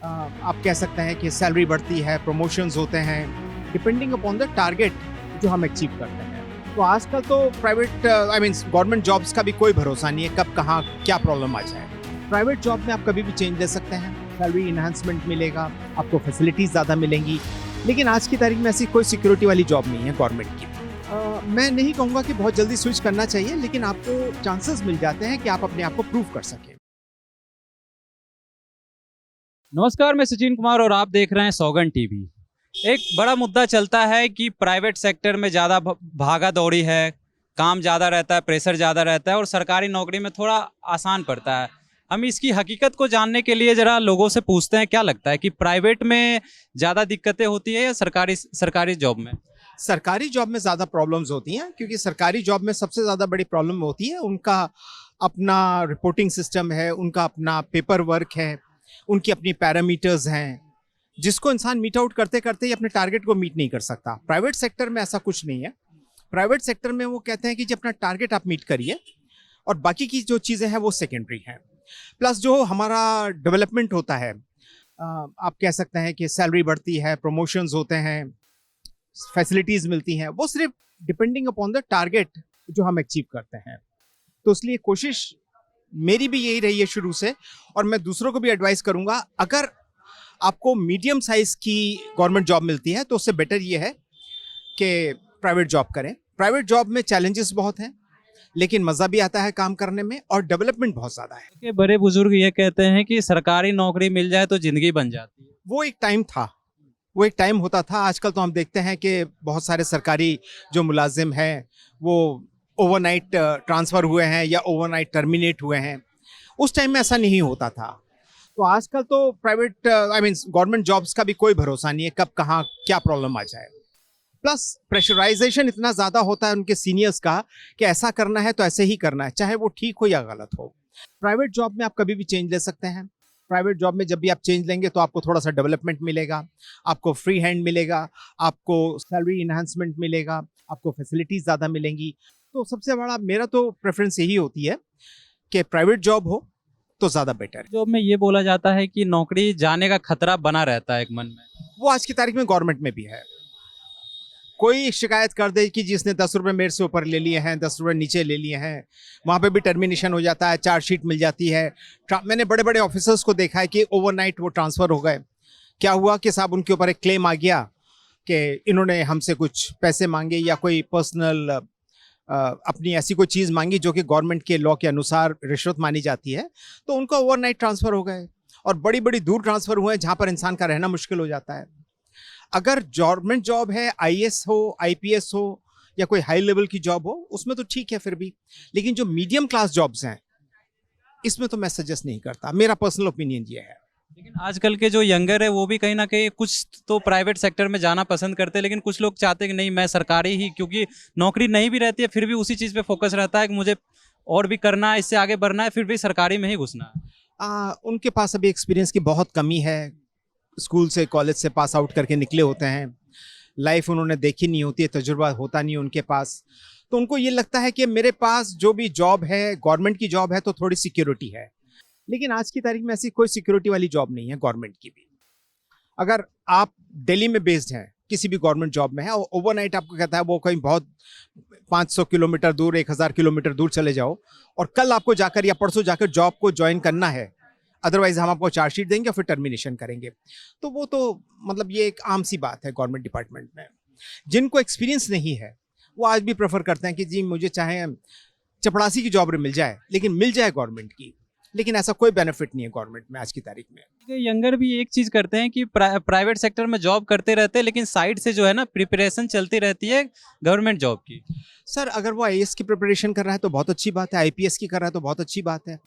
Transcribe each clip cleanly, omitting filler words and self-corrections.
आप कह सकते हैं कि सैलरी बढ़ती है, प्रमोशंस होते हैं, डिपेंडिंग अपॉन द टारगेट जो हम अचीव करते हैं। तो आजकल तो private I mean government jobs का भी कोई भरोसा नहीं है, कब कहाँ क्या प्रॉब्लम आ जाए। प्राइवेट जॉब में आप कभी भी चेंज ले सकते हैं, सैलरी इन्हांसमेंट मिलेगा, आपको फैसिलिटीज़ ज़्यादा मिलेंगी, लेकिन आज की तारीख में ऐसी कोई सिक्योरिटी वाली जॉब नहीं है गवर्नमेंट की। मैं नहीं कहूँगा कि बहुत जल्दी स्विच करना चाहिए, लेकिन आपको चांसेस मिल जाते हैं कि आप अपने आप को प्रूव कर सकें। नमस्कार, मैं सचिन कुमार और आप देख रहे हैं सौगन टीवी। एक बड़ा मुद्दा चलता है कि प्राइवेट सेक्टर में ज़्यादा भागा दौड़ी है, काम ज़्यादा रहता है, प्रेशर ज़्यादा रहता है और सरकारी नौकरी में थोड़ा आसान पड़ता है। हम इसकी हकीकत को जानने के लिए ज़रा लोगों से पूछते हैं, क्या लगता है कि प्राइवेट में ज़्यादा दिक्कतें होती है या सरकारी जॉब में? सरकारी जॉब में ज़्यादा प्रॉब्लम्स होती हैं, क्योंकि सरकारी जॉब में सबसे ज़्यादा बड़ी प्रॉब्लम होती है उनका अपना रिपोर्टिंग सिस्टम है, उनका अपना पेपर वर्क है, उनकी अपनी पैरामीटर्स हैं, जिसको इंसान मीट आउट करते करते ही अपने टारगेट को मीट नहीं कर सकता। प्राइवेट सेक्टर में ऐसा कुछ नहीं है। प्राइवेट सेक्टर में वो कहते हैं कि जी अपना टारगेट आप मीट करिए और बाकी की जो चीज़ें हैं वो सेकेंडरी हैं। प्लस जो हमारा डेवलपमेंट होता है, आप कह सकते हैं कि सैलरी बढ़ती है, प्रमोशंस होते हैं, फैसिलिटीज़ मिलती हैं, वो सिर्फ डिपेंडिंग अपॉन द टारगेट जो हम अचीव करते हैं। तो इसलिए कोशिश मेरी भी यही रही है शुरू से, और मैं दूसरों को भी एडवाइस करूंगा, अगर आपको मीडियम साइज की गवर्नमेंट जॉब मिलती है तो उससे बेटर ये है कि प्राइवेट जॉब करें। प्राइवेट जॉब में चैलेंजेस बहुत हैं, लेकिन मज़ा भी आता है काम करने में, और डेवलपमेंट बहुत ज़्यादा है। कि बड़े बुजुर्ग ये कहते हैं कि सरकारी नौकरी मिल जाए तो जिंदगी बन जाती है। वो एक टाइम था, वो एक टाइम होता था। आजकल तो हम देखते हैं कि बहुत सारे सरकारी जो मुलाजिम हैं वो ओवरनाइट ट्रांसफ़र हुए हैं या ओवरनाइट टर्मिनेट हुए हैं। उस टाइम में ऐसा नहीं होता था। तो आजकल तो private I mean government jobs का भी कोई भरोसा नहीं है, कब कहाँ क्या प्रॉब्लम आ जाए। प्लस प्रेशराइजेशन इतना ज़्यादा होता है उनके सीनियर्स का कि ऐसा करना है तो ऐसे ही करना है, चाहे वो ठीक हो या गलत हो। प्राइवेट जॉब में आप कभी भी चेंज ले सकते हैं। प्राइवेट जॉब में जब भी आप चेंज लेंगे तो आपको थोड़ा सा डेवलपमेंट मिलेगा, आपको फ्री हैंड मिलेगा, आपको सैलरी इन्हांसमेंट मिलेगा, आपको फैसिलिटीज़ ज़्यादा मिलेंगी। तो सबसे बड़ा मेरा तो प्रेफरेंस यही होती है कि प्राइवेट जॉब हो तो ज़्यादा बेटर है। जॉब में ये बोला जाता है कि नौकरी जाने का खतरा बना रहता है एक मन में। वो आज की तारीख में गवर्नमेंट में भी है। कोई शिकायत कर दे कि जिसने 10 रुपये मेरे से ऊपर ले लिए हैं, 10 रुपये नीचे ले लिए हैं, वहाँ पे भी टर्मिनेशन हो जाता है, चार्जशीट मिल जाती है। मैंने बड़े बड़े ऑफिसर्स को देखा है कि ओवरनाइट वो ट्रांसफ़र हो गए। क्या हुआ कि साहब उनके ऊपर एक क्लेम आ गया कि इन्होंने हमसे कुछ पैसे मांगे या कोई पर्सनल अपनी ऐसी कोई चीज़ मांगी जो कि गवर्नमेंट के लॉ के अनुसार रिश्वत मानी जाती है, तो उनका ओवरनाइट ट्रांसफ़र हो गए। और बड़ी बड़ी दूर ट्रांसफ़र हुए हैं जहाँ पर इंसान का रहना मुश्किल हो जाता है। अगर गवर्नमेंट जॉब है, आईएएस हो, आईपीएस हो या कोई हाई लेवल की जॉब हो, उसमें तो ठीक है फिर भी, लेकिन जो मीडियम क्लास जॉब्स हैं इसमें तो मैं सजेस्ट नहीं करता। मेरा पर्सनल ओपिनियन ये है। लेकिन आजकल के जो यंगर है वो भी कहीं ना कहीं कुछ तो प्राइवेट सेक्टर में जाना पसंद करते हैं, लेकिन कुछ लोग चाहते हैं कि नहीं मैं सरकारी ही, क्योंकि नौकरी नहीं भी रहती है फिर भी उसी चीज़ पे फोकस रहता है कि मुझे और भी करना है, इससे आगे बढ़ना है, फिर भी सरकारी में ही घुसना है। उनके पास अभी एक्सपीरियंस की बहुत कमी है। स्कूल से कॉलेज से पास आउट करके निकले होते हैं, लाइफ उन्होंने देखी नहीं होती है, तजुर्बा होता नहीं उनके पास। तो उनको ये लगता है कि मेरे पास जो भी जॉब है, गवर्नमेंट की जॉब है तो थोड़ी सिक्योरिटी है, लेकिन आज की तारीख में ऐसी कोई सिक्योरिटी वाली जॉब नहीं है गवर्नमेंट की भी। अगर आप दिल्ली में बेस्ड हैं, किसी भी गवर्नमेंट जॉब में है, और ओवरनाइट आपको कहता है वो कहीं बहुत 500 किलोमीटर दूर, 1000 किलोमीटर दूर चले जाओ, और कल आपको जाकर या परसों जाकर जॉब को ज्वाइन करना है, अदरवाइज हम आपको चार्जशीट देंगे और फिर टर्मिनेशन करेंगे, तो वो तो मतलब ये एक आम सी बात है गवर्नमेंट डिपार्टमेंट में। जिनको एक्सपीरियंस नहीं है वो आज भी प्रेफर करते हैं कि जी मुझे चाहे चपड़ासी की जॉब मिल जाए, लेकिन मिल जाए गवर्नमेंट की। लेकिन ऐसा कोई बेनिफिट नहीं है गवर्नमेंट में आज की तारीख में। यंगर भी एक चीज़ करते हैं कि प्राइवेट सेक्टर में जॉब करते रहते हैं, लेकिन साइड से जो है ना प्रिपरेशन चलती रहती है गवर्नमेंट जॉब की। सर अगर वो आईएएस की प्रिपरेशन कर रहा है तो बहुत अच्छी बात है, आईपीएस की कर रहा है तो बहुत अच्छी बात है,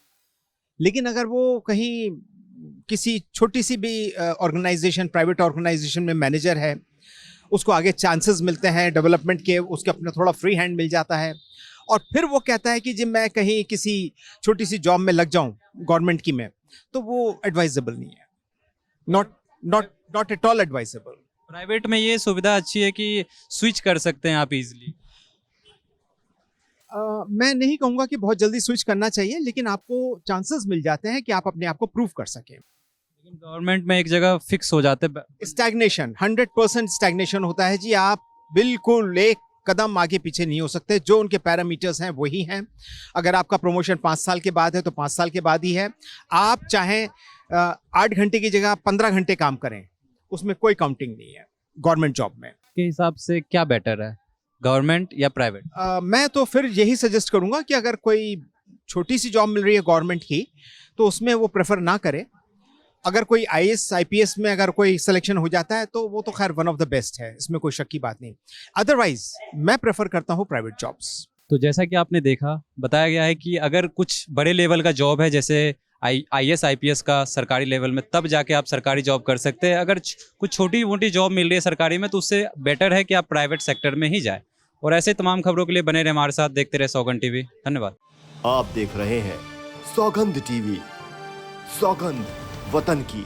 लेकिन अगर वो कहीं किसी छोटी सी भी ऑर्गेनाइजेशन, प्राइवेट ऑर्गेनाइजेशन में मैनेजर है, उसको आगे चांसेस मिलते हैं डेवलपमेंट के, उसके अपना थोड़ा फ्री हैंड मिल जाता है, और फिर वो कहता है कि जब मैं कहीं किसी छोटी सी जॉब में लग जाऊं गवर्नमेंट की में, तो वो एडवाइजेबल नहीं है। Not not not at all advisable. Private में ये सुविधा अच्छी है कि स्विच कर सकते हैं आप इजीली। मैं नहीं कहूँगा कि बहुत जल्दी स्विच करना चाहिए, लेकिन आपको चांसेस मिल जाते हैं कि आप अपने आप को प्रूव कर सकें। लेकिन गवर्नमेंट में एक जगह फिक्स हो जाते स्टैग्नेशन 100% स्टैग्नेशन होता है जी। आप बिल्कुल एक कदम आगे पीछे नहीं हो सकते। जो उनके पैरामीटर्स हैं वही हैं। अगर आपका प्रमोशन 5 साल के बाद है तो 5 साल के बाद ही है। आप चाहें 8 घंटे की जगह 15 घंटे काम करें, उसमें कोई काउंटिंग नहीं है गवर्नमेंट जॉब में। के हिसाब से क्या बेटर है, गवर्नमेंट या प्राइवेट? मैं तो फिर यही सजेस्ट करूंगा कि अगर कोई छोटी सी जॉब मिल रही है गवर्नमेंट की तो उसमें वो प्रेफर ना करे। अगर कोई IAS IPS में अगर कोई सिलेक्शन हो जाता है तो वो तो खैर वन ऑफ द बेस्ट है, इसमें कोई शक की बात नहीं। अदरवाइज मैं प्रेफर करता हूँ प्राइवेट जॉब्स। तो जैसा कि आपने देखा, बताया गया है कि अगर कुछ बड़े लेवल का जॉब है जैसे IAS IPS का सरकारी लेवल में, तब जाके आप सरकारी जॉब कर सकते हैं। अगर कुछ छोटी मोटी जॉब मिल रही है सरकारी में तो उससे बेटर है कि आप प्राइवेट सेक्टर में ही जाए। और ऐसे तमाम खबरों के लिए बने रहे हमारे साथ, देखते रहे सौगंध टीवी। धन्यवाद। आप देख रहे हैं सौगंध टीवी, सौगंध वतन की।